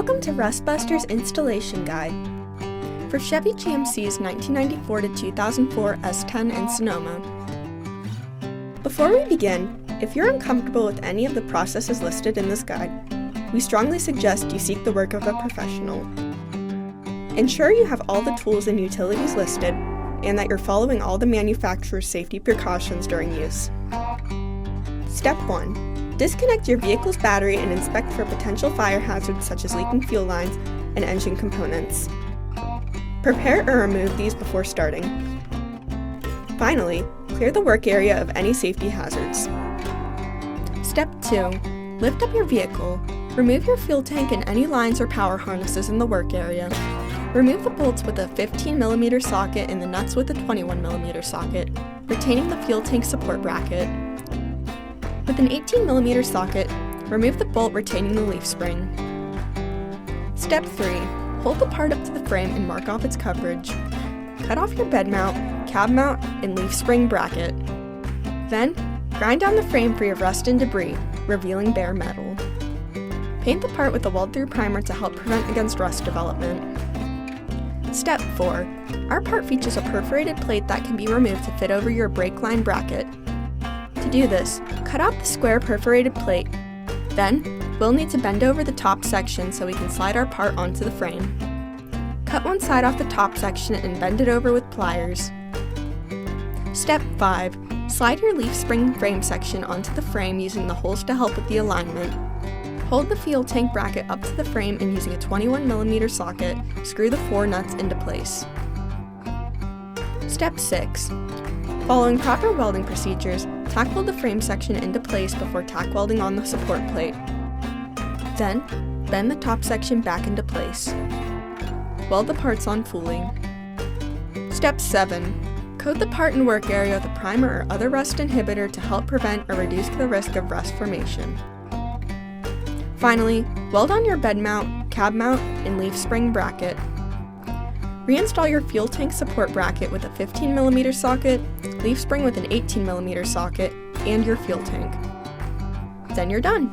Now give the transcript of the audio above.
Welcome to Rustbuster's Installation Guide for Chevy GMC's 1994 to 2004 S10 in Sonoma. Before we begin, if you're uncomfortable with any of the processes listed in this guide, we strongly suggest you seek the work of a professional. Ensure you have all the tools and utilities listed and that you're following all the manufacturer's safety precautions during use. Step 1. Disconnect your vehicle's battery and inspect for potential fire hazards such as leaking fuel lines and engine components. Prepare or remove these before starting. Finally, clear the work area of any safety hazards. Step 2. Lift up your vehicle. Remove your fuel tank and any lines or power harnesses in the work area. Remove the bolts with a 15mm socket and the nuts with a 21mm socket, retaining the fuel tank support bracket. With an 18mm socket, remove the bolt retaining the leaf spring. Step 3. Hold the part up to the frame and mark off its coverage. Cut off your bed mount, cab mount, and leaf spring bracket. Then, grind down the frame for your rust and debris, revealing bare metal. Paint the part with a weld-through primer to help prevent against rust development. Step 4. Our part features a perforated plate that can be removed to fit over your brake line bracket. To do this, cut out the square perforated plate. Then, we'll need to bend over the top section so we can slide our part onto the frame. Cut one side off the top section and bend it over with pliers. Step 5. Slide your leaf spring frame section onto the frame using the holes to help with the alignment. Hold the fuel tank bracket up to the frame and using a 21mm socket, screw the 4 nuts into place. Step 6. Following proper welding procedures, tack weld the frame section into place before tack welding on the support plate. Then, bend the top section back into place. Weld the parts on fully. Step 7. Coat the part and work area with a primer or other rust inhibitor to help prevent or reduce the risk of rust formation. Finally, weld on your bed mount, cab mount, and leaf spring bracket. Reinstall your fuel tank support bracket with a 15mm socket, leaf spring with an 18mm socket, and your fuel tank. Then you're done!